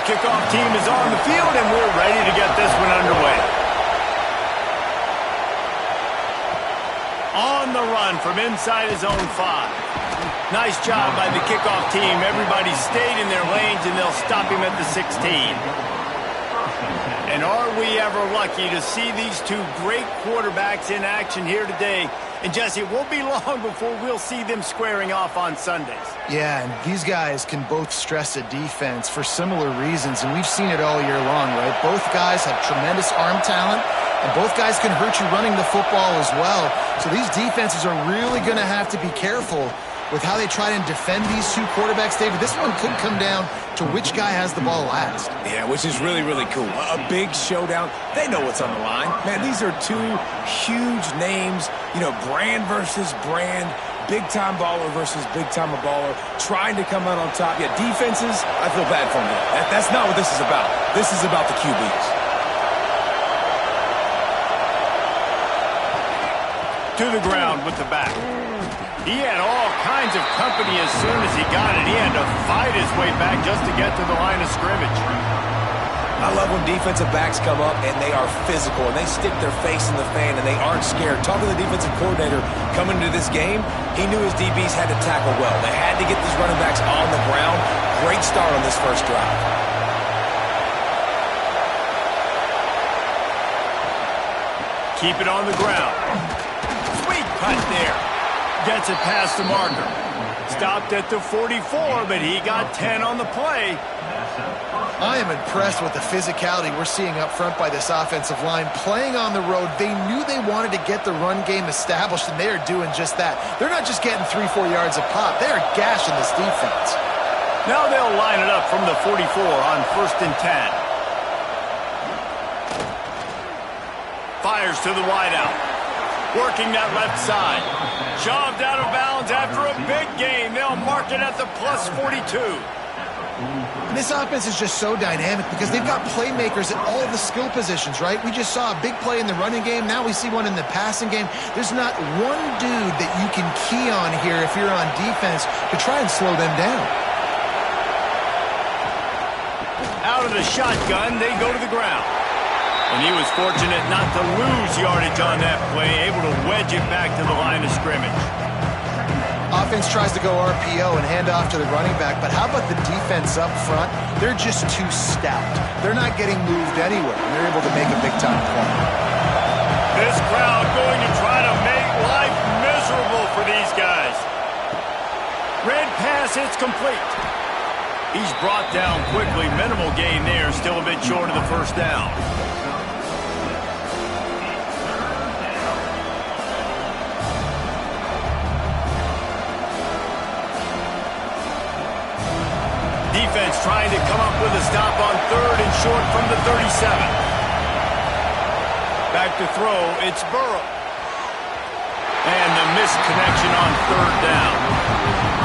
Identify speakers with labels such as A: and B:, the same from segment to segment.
A: kickoff team is on the field, and we're ready to get this one underway. On the run from inside his own 5. Nice job by the kickoff team. Everybody stayed in their lanes, and they'll stop him at the 16. And are we ever lucky to see these two great quarterbacks in action here today? And, Jesse, it won't be long before we'll see them squaring off on Sundays.
B: Yeah, and these guys can both stress a defense for similar reasons, and we've seen it all year long, right? Both guys have tremendous arm talent, and both guys can hurt you running the football as well. So these defenses are really going to have to be careful with how they try and defend these two quarterbacks, David. This one could come down to which guy has the ball last.
C: Yeah, which is really, really cool. A big showdown. They know what's on the line. Man, these are two huge names, you know, brand versus brand, big-time baller versus big-time baller, trying to come out on top. Yeah, defenses, I feel bad for them. That's not what this is about. This is about the QBs.
A: To the ground with the back. He had all kinds of company as soon as he got it. He had to fight his way back just to get to the line of scrimmage.
C: I love when defensive backs come up and they are physical and they stick their face in the fan and they aren't scared. Talking to the defensive coordinator coming into this game, he knew his DBs had to tackle well. They had to get these running backs on the ground. Great start on this first drive.
A: Keep it on the ground. Sweet cut there. Gets it past the marker. Stopped at the 44, but he got 10 on the play.
B: I am impressed with the physicality we're seeing up front by this offensive line. Playing on the road, they knew they wanted to get the run game established, and they are doing just that. They're not just getting 3-4 yards a pop. They are gashing this defense.
A: Now they'll line it up from the 44 on 1st and 10. Fires to the wideout. Working that left side. Shoved out of bounds after a big gain. They'll mark it at the plus 42.
B: And this offense is just so dynamic because they've got playmakers at all the skill positions, right? We just saw a big play in the running game. Now we see one in the passing game. There's not one dude that you can key on here if you're on defense to try and slow them down.
A: Out of the shotgun, they go to the ground. And he was fortunate not to lose yardage on that play, able to wedge it back to the line of scrimmage.
B: Offense tries to go RPO and hand off to the running back, but how about the defense up front? They're just too stout. They're not getting moved anywhere, and they're able to make a big-time play.
A: This crowd going to try to make life miserable for these guys. Red pass, it's complete. He's brought down quickly. Minimal gain there, still a bit short of the first down. Defense trying to come up with a stop on 3rd and short from the 37. Back to throw, it's Burrow. And the missed connection on 3rd down.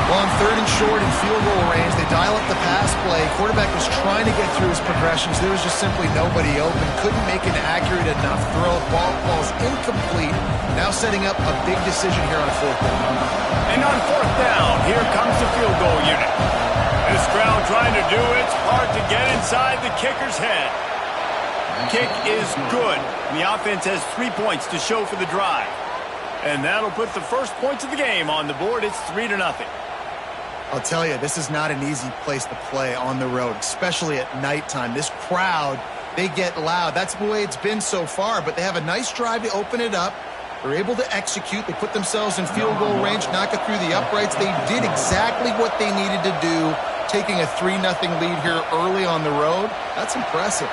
B: Well, on 3rd and short in field goal range, they dial up the pass play. Quarterback was trying to get through his progressions. There was just simply nobody open. Couldn't make an accurate enough throw. Ball's incomplete. Now setting up a big decision here on 4th down.
A: And on 4th down, here comes the field goal unit. This crowd trying to do its part to get inside the kicker's head. Kick is good. The offense has 3 points to show for the drive. And that'll put the first points of the game on the board. It's 3-0.
B: I'll tell you, this is not an easy place to play on the road, especially at nighttime. This crowd, they get loud. That's the way it's been so far, but they have a nice drive to open it up. They're able to execute. They put themselves in field goal range, knock it through the uprights. They did exactly what they needed to do, taking a 3-0 lead here early on the road. That's impressive.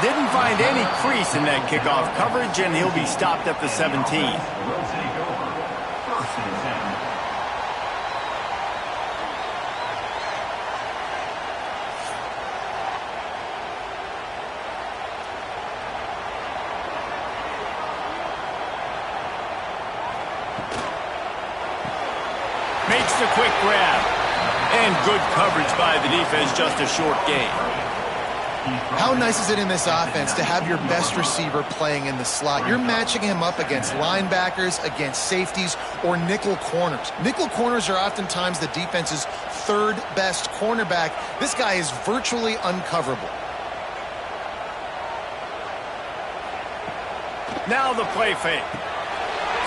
A: Didn't find any crease in that kickoff coverage, and he'll be stopped at the 17. Makes the quick grab. And good coverage by the defense, just a short gain.
B: How nice is it in this offense to have your best receiver playing in the slot? You're matching him up against linebackers, against safeties, or nickel corners. Nickel corners are oftentimes the defense's third best cornerback. This guy is virtually uncoverable.
A: Now the play fake.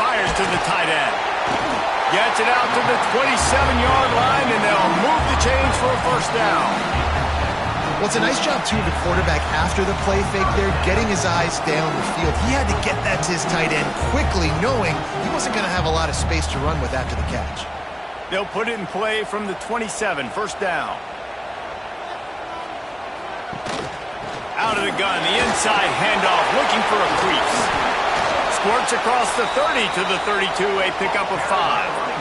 A: Fires to the tight end. Gets it out to the 27-yard line, and they'll move the chains for a first down.
B: Well, it's a nice job, too, of the quarterback after the play fake there, getting his eyes down the field. He had to get that to his tight end quickly, knowing he wasn't going to have a lot of space to run with after the catch.
A: They'll put it in play from the 27, first down. Out of the gun, the inside handoff, looking for a crease. Squirts across the 30 to the 32, a pickup of 5.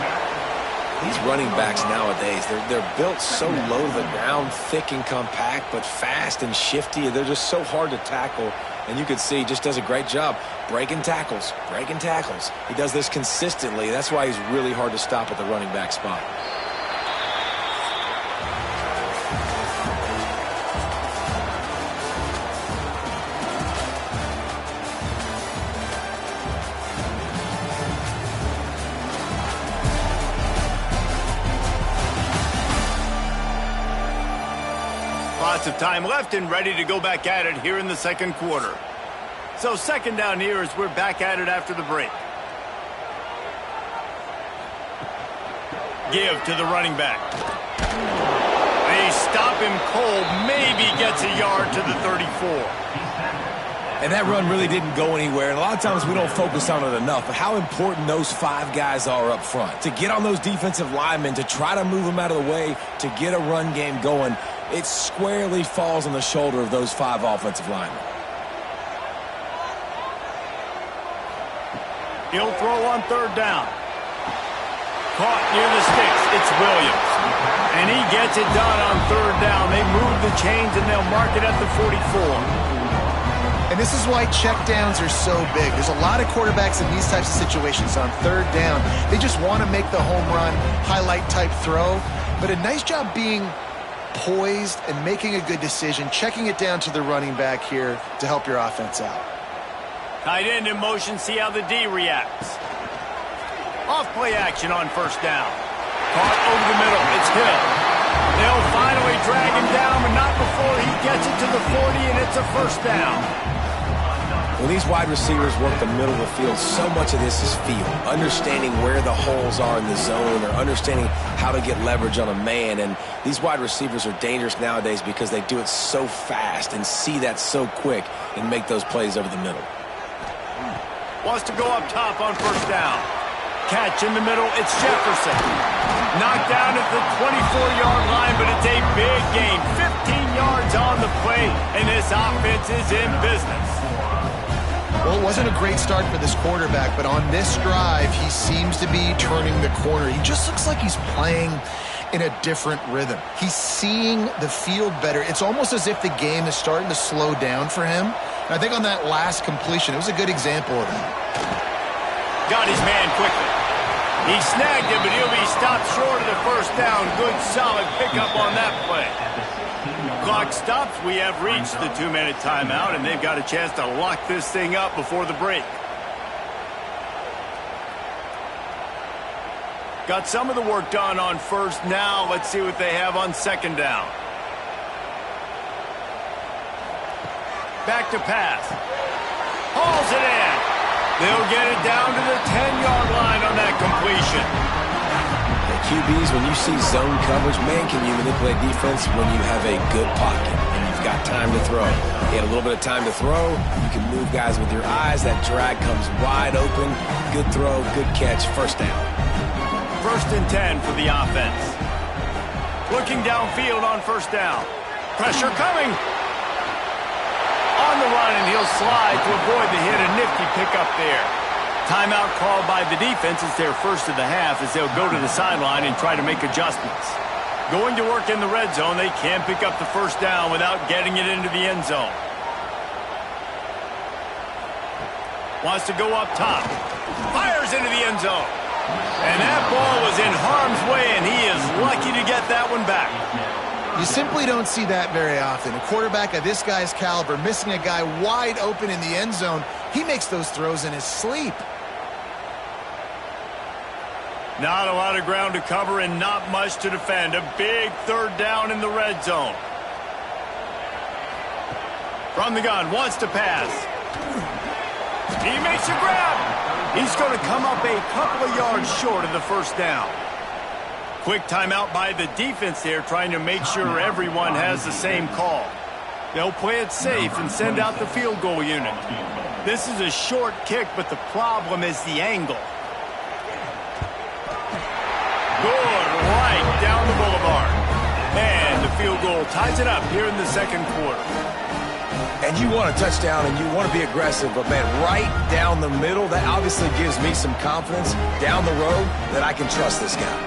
C: These running backs nowadays, they're built so low to the ground, thick and compact, but fast and shifty. They're just so hard to tackle. And you can see he just does a great job breaking tackles, breaking tackles. He does this consistently. That's why he's really hard to stop at the running back spot.
A: Lots of time left and ready to go back at it here in the second quarter. So second down here as we're back at it after the break. Give to the running back. They stop him cold, maybe gets a yard to the 34.
C: And that run really didn't go anywhere. And a lot of times we don't focus on it enough, but how important those 5 guys are up front. To get on those defensive linemen, to try to move them out of the way, to get a run game going, it squarely falls on the shoulder of those 5 offensive linemen.
A: He'll throw on third down. Caught near the sticks. It's Williams. And he gets it done on third down. They move the chains and they'll mark it at the 44.
B: And this is why checkdowns are so big. There's a lot of quarterbacks in these types of situations on third down. They just want to make the home run, highlight type throw. But a nice job being poised and making a good decision, checking it down to the running back here to help your offense out.
A: Tight end in motion, see how the D reacts. Off play action on first down. Caught over the middle, it's Hill. They'll finally drag him down, but not before he gets it to the 40, and it's a first down.
C: When these wide receivers work the middle of the field, so much of this is feel. Understanding where the holes are in the zone or understanding how to get leverage on a man. And these wide receivers are dangerous nowadays because they do it so fast and see that so quick and make those plays over the middle.
A: Wants to go up top on first down. Catch in the middle, it's Jefferson. Knocked down at the 24-yard line, but it's a big gain. 15 yards on the play, and this offense is in business.
B: Well, it wasn't a great start for this quarterback, but on this drive, he seems to be turning the corner. He just looks like he's playing in a different rhythm. He's seeing the field better. It's almost as if the game is starting to slow down for him. And I think on that last completion, it was a good example of that.
A: Got his man quickly. He snagged him, but he'll be stopped short of the first down. Good, solid pickup on that play. Clock stops. We have reached the 2-minute timeout, and they've got a chance to lock this thing up before the break. Got some of the work done on first. Now let's see what they have on second down. Back to pass. Hauls it in. They'll get it down to the 10-yard line on that completion.
C: QBs, when you see zone coverage, man, can you manipulate defense when you have a good pocket and you've got time to throw. You had a little bit of time to throw. You can move guys with your eyes. That drag comes wide open. Good throw, good catch, first down.
A: First and 10 for the offense. Looking downfield on first down. Pressure coming. On the run, and he'll slide to avoid the hit. A nifty pickup there. Timeout called by the defense. It's their first of the half as they'll go to the sideline and try to make adjustments. Going to work in the red zone. They can't pick up the first down without getting it into the end zone. Wants to go up top. Fires into the end zone. And that ball was in harm's way, and he is lucky to get that one back.
B: You simply don't see that very often. A quarterback of this guy's caliber missing a guy wide open in the end zone. He makes those throws in his sleep.
A: Not a lot of ground to cover and not much to defend. A big third down in the red zone. From the gun, wants to pass. He makes a grab. He's going to come up a couple of yards short of the first down. Quick timeout by the defense there, trying to make sure everyone has the same call. They'll play it safe and send out the field goal unit. This is a short kick, but the problem is the angle. Good, right down the boulevard. And the field goal ties it up here in the second quarter.
C: And you want a touchdown and you want to be aggressive, but man, right down the middle, that obviously gives me some confidence down the road that I can trust this guy.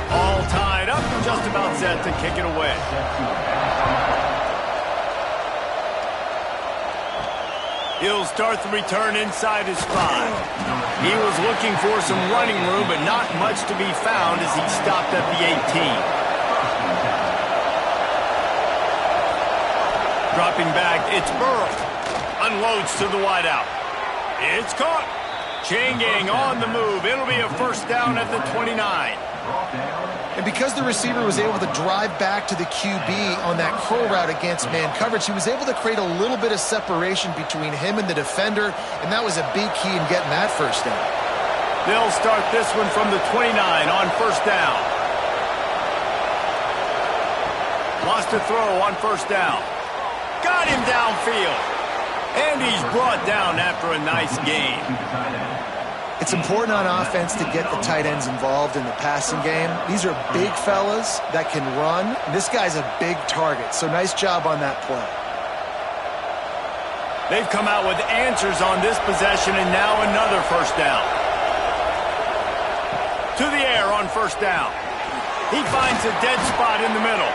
A: All tied up and just about set to kick it away. He'll start the return inside his 5. He was looking for some running room, but not much to be found as he stopped at the 18. Dropping back, it's Burrow. Unloads to the wideout. It's caught. Chain gang on the move. It'll be a first down at the 29.
B: And because the receiver was able to drive back to the QB on that curl route against man coverage, he was able to create a little bit of separation between him and the defender, and that was a big key in getting that first down.
A: They'll start this one from the 29 on first down. Wants to throw on first down. Got him downfield. And he's brought down after a nice gain.
B: It's important on offense to get the tight ends involved in the passing game. These are big fellas that can run. This guy's a big target, so nice job on that play.
A: They've come out with answers on this possession, and now another first down. To the air on first down. He finds a dead spot in the middle.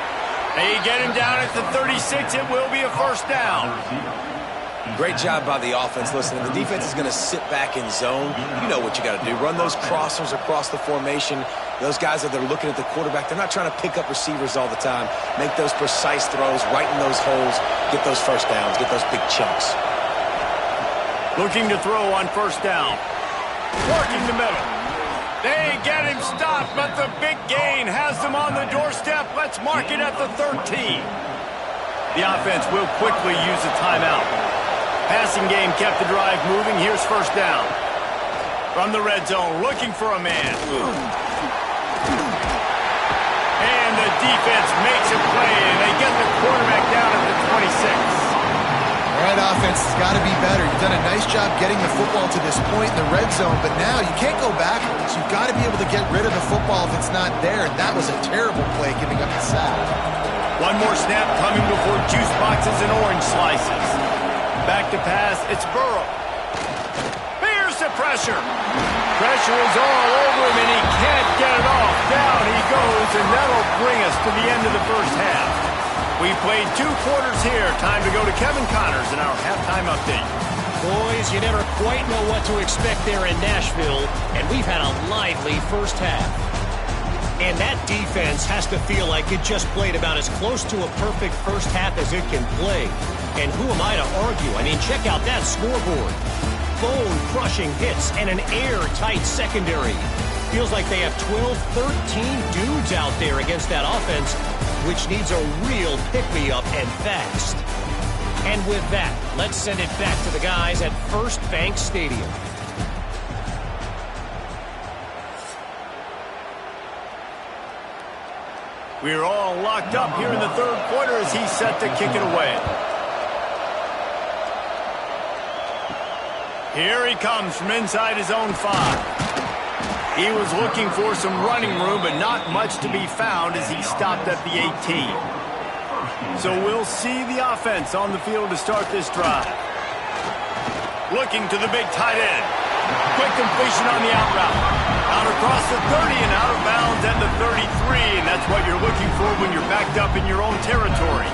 A: They get him down at the 36. It will be a first down.
C: Great job by the offense. Listen, the defense is going to sit back in zone. You know what you got to do. Run those crossers across the formation. Those guys that are looking at the quarterback, they're not trying to pick up receivers all the time. Make those precise throws, right in those holes, get those first downs, get those big chunks.
A: Looking to throw on first down. Working the middle. They get him stopped, but the big gain has them on the doorstep. Let's mark it at the 13. The offense will quickly use a timeout. Passing game kept the drive moving. Here's first down. From the red zone, looking for a man. And the defense makes a play, and they get the quarterback down at the 26.
B: All right, offense has got to be better. You've done a nice job getting the football to this point in the red zone, but now you can't go backwards. You've got to be able to get rid of the football if it's not there, and that was a terrible play giving up the sack.
A: One more snap coming before juice boxes and orange slices. Back to pass, it's Burrow. Here's the pressure. Pressure is all over him, and he can't get it off. Down he goes, and that'll bring us to the end of the first half. We've played 2 quarters here. Time to go to Kevin Connors in our halftime update.
D: Boys, you never quite know what to expect there in Nashville, and we've had a lively first half. And that defense has to feel like it just played about as close to a perfect first half as it can play. And who am I to argue? I mean, check out that scoreboard. Bone-crushing hits and an airtight secondary. Feels like they have 12, 13 dudes out there against that offense, which needs a real pick-me-up and fast. And with that, let's send it back to the guys at First Bank Stadium.
A: We're all locked up here in the third quarter as he's set to kick it away. Here he comes from inside his own 5. He was looking for some running room, but not much to be found as he stopped at the 18. So we'll see the offense on the field to start this drive. Looking to the big tight end. Quick completion on the out route. Out across the 30 and out of bounds at the 33, and that's what you're looking for when you're backed up in your own territory.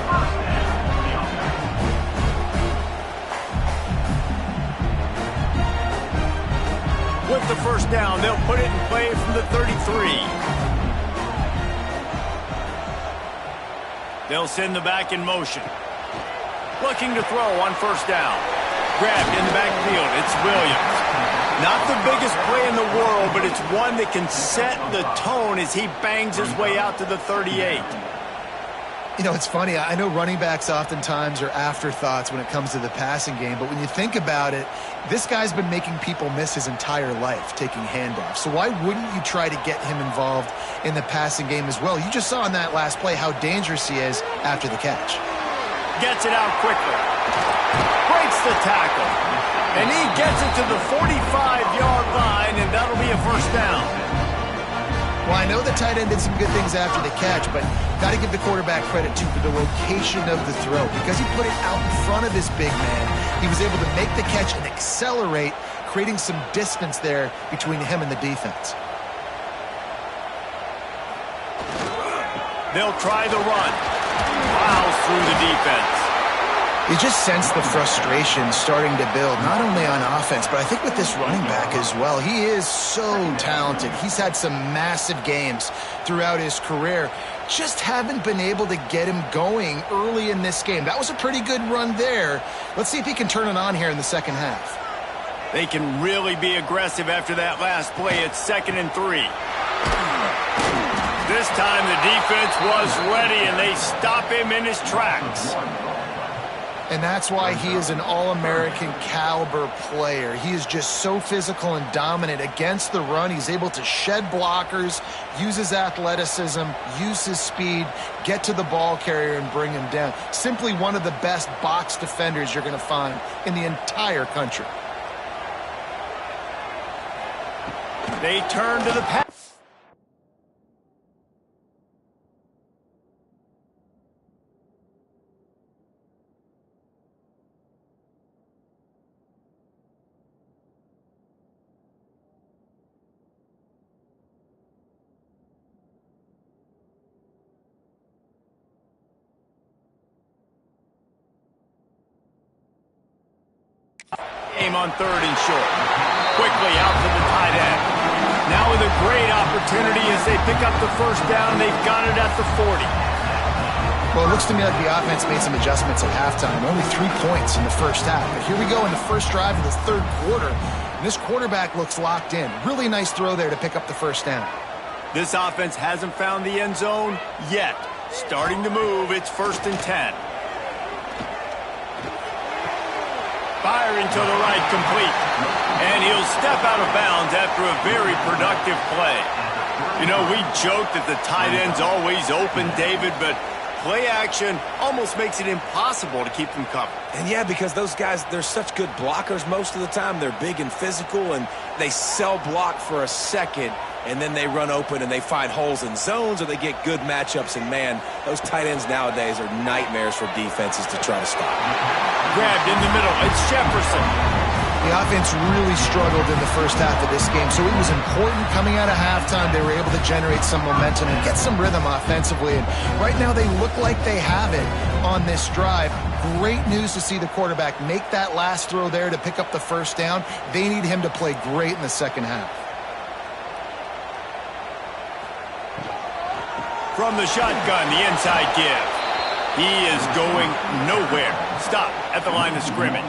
A: With the first down. They'll put it in play from the 33. They'll send the back in motion. Looking to throw on first down. Grabbed in the backfield. It's Williams. Not the biggest play in the world, but it's one that can set the tone as he bangs his way out to the 38.
B: You know, it's funny. I know running backs oftentimes are afterthoughts when it comes to the passing game, but when you think about it, this guy's been making people miss his entire life taking handoffs. So why wouldn't you try to get him involved in the passing game as well? You just saw in that last play how dangerous he is after the catch.
A: Gets it out quickly. Breaks the tackle. And he gets it to the 45-yard line, and that'll be a first down.
B: Well, I know the tight end did some good things after the catch, but got to give the quarterback credit, too, for the location of the throw. Because he put it out in front of his big man, he was able to make the catch and accelerate, creating some distance there between him and the defense.
A: They'll try the run. Plows through the defense.
B: You just sense the frustration starting to build, not only on offense, but I think with this running back as well. He is so talented. He's had some massive games throughout his career. Just haven't been able to get him going early in this game. That was a pretty good run there. Let's see if he can turn it on here in the second half.
A: They can really be aggressive after that last play. It's 2nd and 3. This time the defense was ready, and they stop him in his tracks.
B: And that's why he is an All-American caliber player. He is just so physical and dominant against the run. He's able to shed blockers, use his athleticism, use his speed, get to the ball carrier and bring him down. Simply one of the best box defenders you're going to find in the entire country.
A: They turn to the pass. Game on 3rd and short. Quickly out to the tight end. Now with a great opportunity as they pick up the first down. They've got it at the 40.
B: Well, it looks to me like the offense made some adjustments at halftime. Only 3 points in the first half. But here we go in the first drive of the third quarter. And this quarterback looks locked in. Really nice throw there to pick up the first down.
A: This offense hasn't found the end zone yet. Starting to move. It's 1st and 10. Firing to the right, complete. And he'll step out of bounds after a very productive play. You know, we joke that the tight end's always open, David, but play action almost makes it impossible to keep them covered.
C: And yeah, because those guys, they're such good blockers most of the time. They're big and physical, and they cell block for a second, and then they run open and they find holes in zones, or they get good matchups. And man, those tight ends nowadays are nightmares for defenses to try to stop.
A: Grabbed in the middle. It's Jefferson.
B: The offense really struggled in the first half of this game, so it was important coming out of halftime. They were able to generate some momentum and get some rhythm offensively. And right now they look like they have it on this drive. Great news to see the quarterback make that last throw there to pick up the first down. They need him to play great in the second half.
A: From the shotgun, the inside give. He is going nowhere. Stop at the line of scrimmage.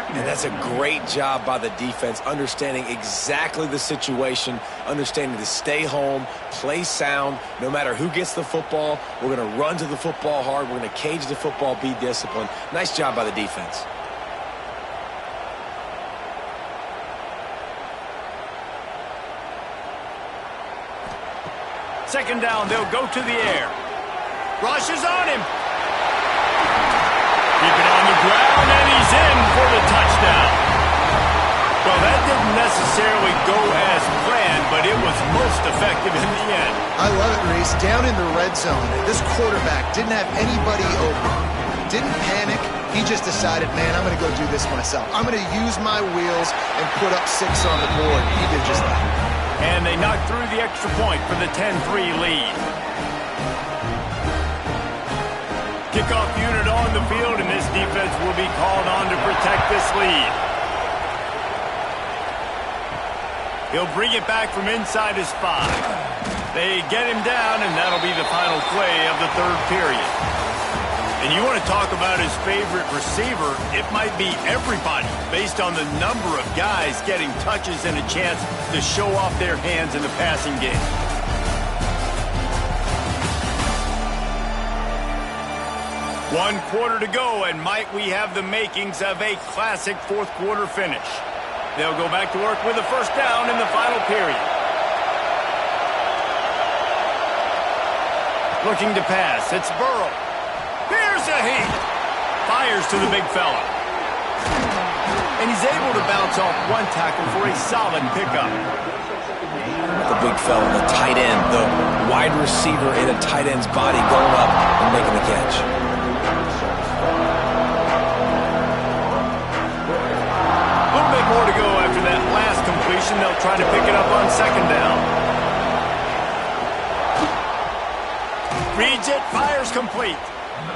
C: And that's a great job by the defense, understanding exactly the situation, understanding to stay home, play sound. No matter who gets the football, we're going to run to the football hard. We're going to cage the football, be disciplined. Nice job by the defense.
A: Second down, they'll go to the air. Rush is on him. Keep it on the ground, and he's in for the touchdown. Well, that didn't necessarily go as planned, but it was most effective in the end.
B: I love it, Reese. Down in the red zone, this quarterback didn't have anybody open. Didn't panic. He just decided, man, I'm going to go do this myself. I'm going to use my wheels and put up 6 on the board. He did just that.
A: And they knocked through the extra point for the 10-3 lead. Kickoff unit on the field, and this defense will be called on to protect this lead. He'll bring it back from inside his 5. They get him down, and that'll be the final play of the third period. And you want to talk about his favorite receiver, it might be everybody based on the number of guys getting touches and a chance to show off their hands in the passing game. One quarter to go, and might we have the makings of a classic fourth quarter finish. They'll go back to work with a first down in the final period. Looking to pass, it's Burrow. Here's a heat. Fires to the big fella. And he's able to bounce off one tackle for a solid pickup.
C: The big fella, the tight end, the wide receiver in a tight end's body going up and making the catch.
A: A little bit more to go after that last completion. They'll try to pick it up on second down. Reads it, fires complete.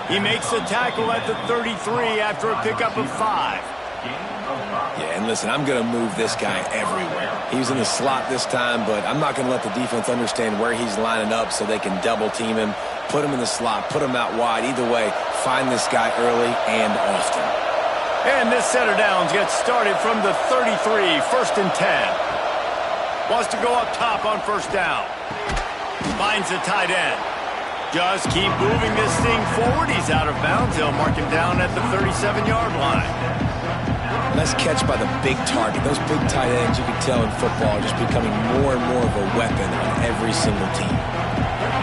A: He makes the tackle at the 33 after a pickup of 5.
C: Yeah, and listen, I'm going to move this guy everywhere. He was in the slot this time, but I'm not going to let the defense understand where he's lining up so they can double team him, put him in the slot, put him out wide. Either way, find this guy early and often.
A: And this set of downs gets started from the 33, first and 10. Wants to go up top on first down. Finds the tight end. Just keep moving this thing forward. He's out of bounds. They'll mark him down at the 37-yard line.
C: Nice catch by the big target. Those big tight ends, you can tell in football, are just becoming more and more of a weapon on every single team.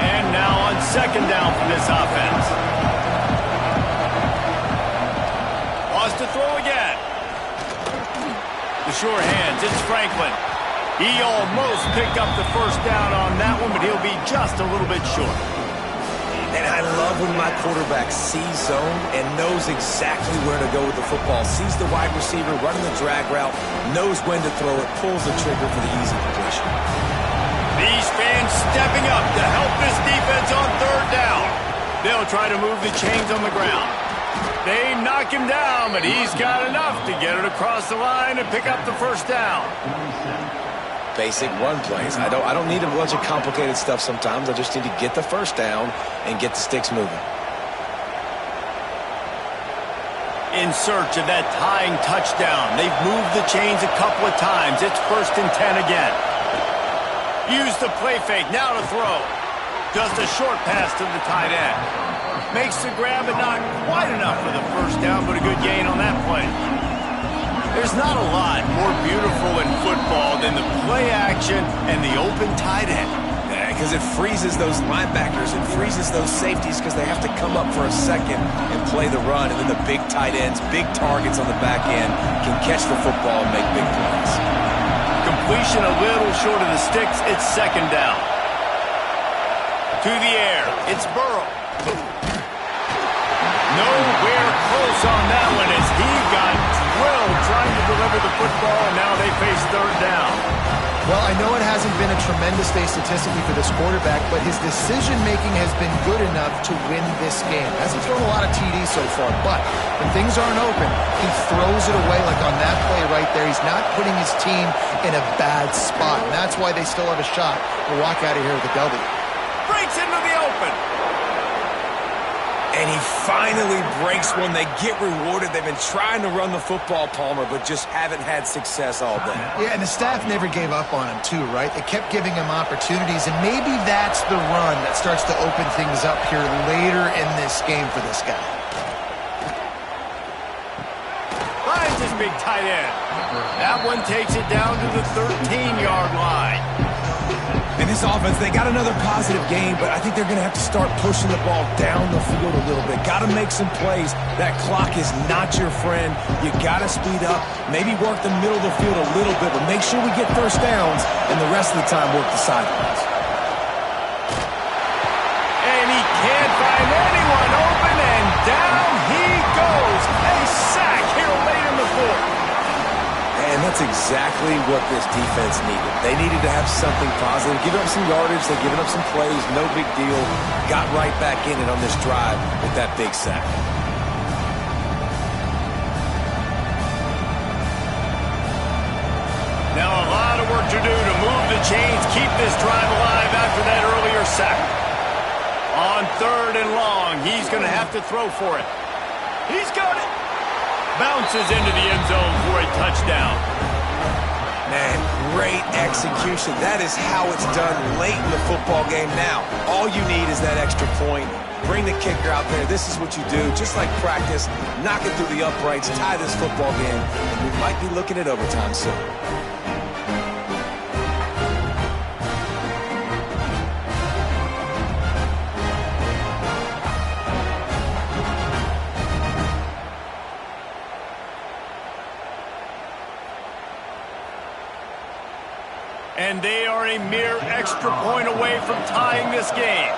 A: And now on second down for this offense. Wants to throw again. The sure hands, it's Franklin. He almost picked up the first down on that one, but he'll be just a little bit short.
C: And I love when my quarterback sees zone and knows exactly where to go with the football. Sees the wide receiver running the drag route, knows when to throw it, pulls the trigger for the easy completion.
A: These fans stepping up to help this defense on third down. They'll try to move the chains on the ground. They knock him down, but he's got enough to get it across the line and pick up the first down.
C: Basic run plays. I don't need a bunch of complicated stuff sometimes. I just need to get the first down and get the sticks moving.
A: In search of that tying touchdown. They've moved the chains a couple of times. It's first and 10 again. Use the play fake. Now to throw. Just a short pass to the tight end. Makes the grab, but not quite enough for the first down, but a good gain on that play. There's not a lot more beautiful in football than the play action and the open tight end.
C: Yeah, because it freezes those linebackers. It freezes those safeties because they have to come up for a second and play the run. And then the big tight ends, big targets on the back end can catch the football and make big plays.
A: Completion a little short of the sticks. It's second down. To the air. It's Burrow. Nowhere close on that one as he got drilled trying to deliver the football, and now they face third down.
B: Well, I know it hasn't been a tremendous day statistically for this quarterback, but his decision-making has been good enough to win this game. Hasn't thrown a lot of TDs so far, but when things aren't open, he throws it away like on that play right there. He's not putting his team in a bad spot, and that's why they still have a shot to walk out of here with a W.
A: Breaks into the open.
C: And he finally breaks one. They get rewarded. They've been trying to run the football, Palmer, but just haven't had success all day.
B: Yeah, and the staff never gave up on him, too, right? They kept giving him opportunities, and maybe that's the run that starts to open things up here later in this game for this guy.
A: Finds his big tight end. That one takes it down to the 13-yard line.
C: In this offense, they got another positive game, but I think they're going to have to start pushing the ball down the field a little bit. Got to make some plays. That clock is not your friend. You got to speed up, maybe work the middle of the field a little bit, but make sure we get first downs, and the rest of the time work the sidelines.
A: And he can't find anyone open, and down he goes. A sack here late in the fourth.
C: And that's exactly what this defense needed. They needed to have something positive. Giving up some yardage, they've given up some plays, no big deal. Got right back in it on this drive with that big sack.
A: Now a lot of work to do to chains keep this drive alive after that earlier sack. On 3rd and long, he's going to have to throw for it. He's got it. Bounces into the end zone for a touchdown.
C: Man, great execution. That is how it's done late in the football game now. All you need is that extra point. Bring the kicker out there. This is what you do. Just like practice, knock it through the uprights, tie this football game, and we might be looking at overtime soon.
A: And they are a mere extra point away from tying this game.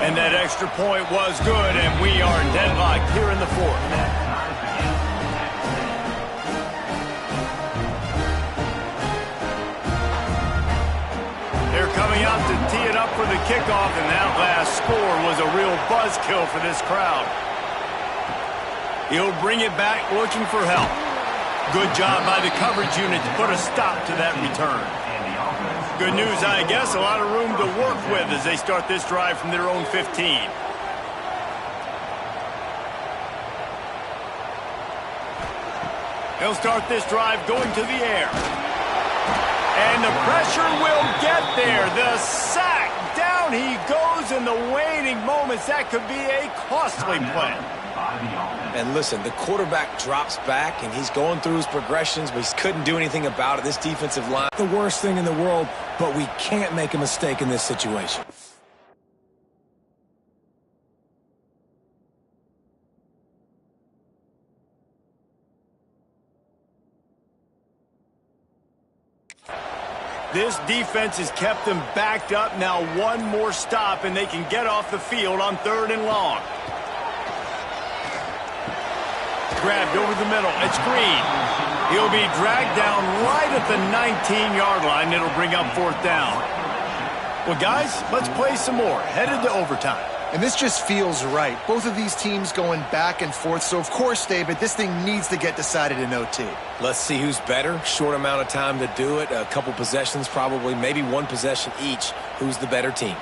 A: And that extra point was good, and we are deadlocked here in the 4th. They're coming out to tee it up for the kickoff, and that last score was a real buzzkill for this crowd. He'll bring it back looking for help. Good job by the coverage unit to put a stop to that return. Good news, I guess, a lot of room to work with as they start this drive from their own 15. He'll start this drive going to the air. And the pressure will get there. The sack, down he goes in the waning moments. That could be a costly play.
C: And listen, the quarterback drops back, and he's going through his progressions, but he couldn't do anything about it. This defensive line, the worst thing in the world, but we can't make a mistake in this situation.
A: This defense has kept them backed up. Now one more stop, and they can get off the field on 3rd and long. Grabbed over the middle. It's Green. He'll be dragged down right at the 19-yard line. It'll bring up 4th down. Well, guys, let's play some more. Headed to overtime.
B: And this just feels right. Both of these teams going back and forth. So, of course, David, this thing needs to get decided in OT.
C: Let's see who's better. Short amount of time to do it. A couple possessions probably, maybe one possession each. Who's the better team?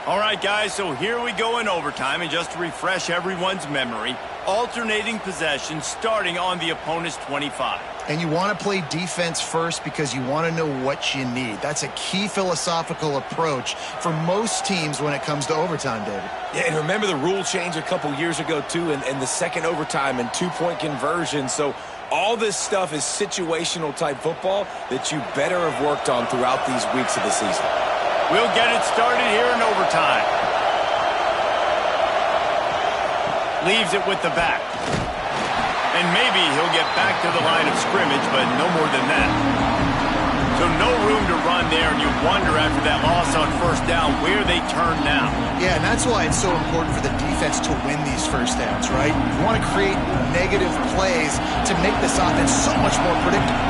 A: All right, guys, so here we go in overtime. And just to refresh everyone's memory, alternating possessions starting on the opponent's 25.
B: And you want to play defense first because you want to know what you need. That's a key philosophical approach for most teams when it comes to overtime, David.
C: Yeah, and remember the rule change a couple years ago, too, and the second overtime and two-point conversion. So all this stuff is situational-type football that you better have worked on throughout these weeks of the season.
A: We'll get it started here in overtime. Leaves it with the back. And maybe he'll get back to the line of scrimmage, but no more than that. So no room to run there, and you wonder after that loss on 1st down where they turn now.
B: Yeah, and that's why it's so important for the defense to win these 1st downs, right? You want to create negative plays to make this offense so much more predictable.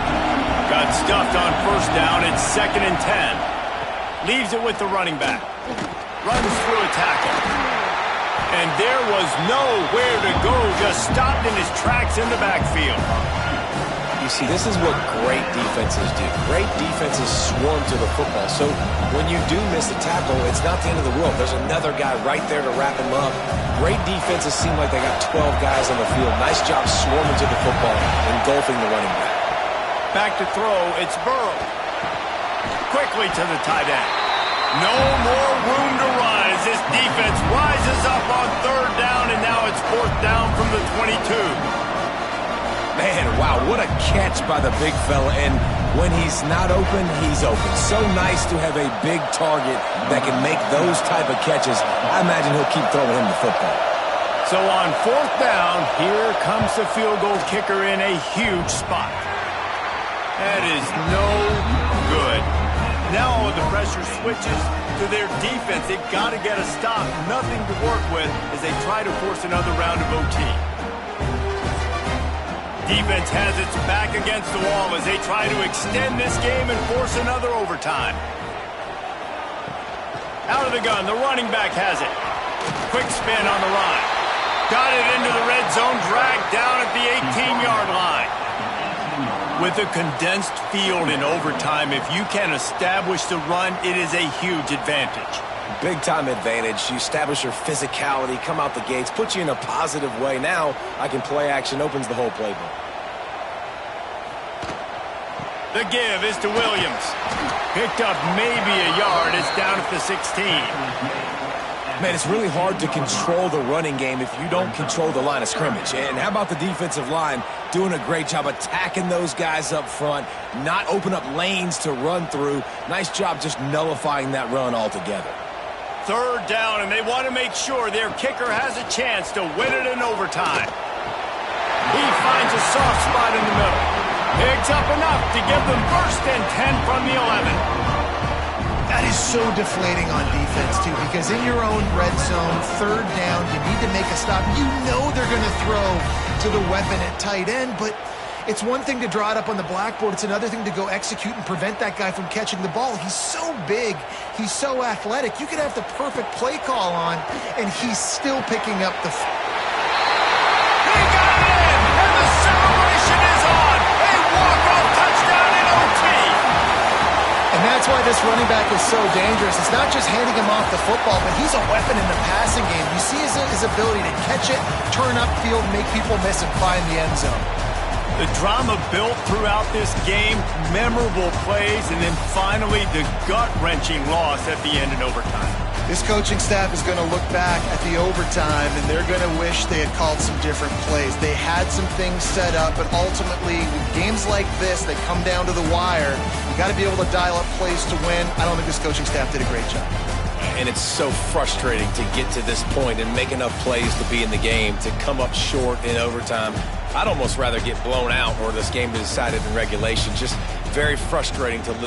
A: Got stuffed on 1st down. It's 2nd and 10. Leaves it with the running back. Runs through a tackle. And there was nowhere to go. Just stopped in his tracks in the backfield.
C: You see, this is what great defenses do. Great defenses swarm to the football. So when you do miss a tackle, it's not the end of the world. There's another guy right there to wrap him up. Great defenses seem like they got 12 guys on the field. Nice job swarming to the football, engulfing the running back.
A: Back to throw. It's Burrow. Quickly to the tight end. No more room to run as this defense rises up on 3rd down, and now it's 4th down from the 22.
C: Man, wow, what a catch by the big fella. And when he's not open, he's open. So nice to have a big target that can make those type of catches. I imagine he'll keep throwing him the football.
A: So on 4th down, here comes the field goal kicker in a huge spot. That is no good. Now the pressure switches to their defense. They've got to get a stop. Nothing to work with as they try to force another round of OT. Defense has its back against the wall as they try to extend this game and force another overtime. Out of the gun, the running back has it. Quick spin on the line. Got it into the red zone, dragged down at the 18-yard line. With a condensed field in overtime, if you can establish the run, it is a huge advantage.
C: Big-time advantage. You establish your physicality, come out the gates, put you in a positive way. Now, I can play action, opens the whole playbook.
A: The give is to Williams. Picked up maybe a yard. It's down at the 16.
C: Man, it's really hard to control the running game if you don't control the line of scrimmage. And how about the defensive line doing a great job attacking those guys up front, not open up lanes to run through. Nice job just nullifying that run altogether.
A: Third down, and they want to make sure their kicker has a chance to win it in overtime. He finds a soft spot in the middle. Picks up enough to give them first and 10 from the 11.
B: That is so deflating on defense, too, because in your own red zone, third down, you need to make a stop. You know they're going to throw to the weapon at tight end, but it's one thing to draw it up on the blackboard. It's another thing to go execute and prevent that guy from catching the ball. He's so big. He's so athletic. You could have the perfect play call on, and he's still picking up the...
A: He got it in, and the celebration is on. A walk-off touchdown in OT.
B: And that's why this running back is so dangerous. It's not just handing him off the football, but he's a weapon in the passing game. You see his ability to catch it, turn upfield, make people miss, and find the end zone.
A: The drama built throughout this game, memorable plays, and then finally the gut-wrenching loss at the end in overtime.
B: This coaching staff is going to look back at the overtime, and they're going to wish they had called some different plays. They had some things set up, but ultimately, with games like this that come down to the wire, you got to be able to dial up plays to win. I don't think this coaching staff did a great job.
C: And it's so frustrating to get to this point and make enough plays to be in the game, to come up short in overtime. I'd almost rather get blown out or this game decided in regulation. Just very frustrating to lose.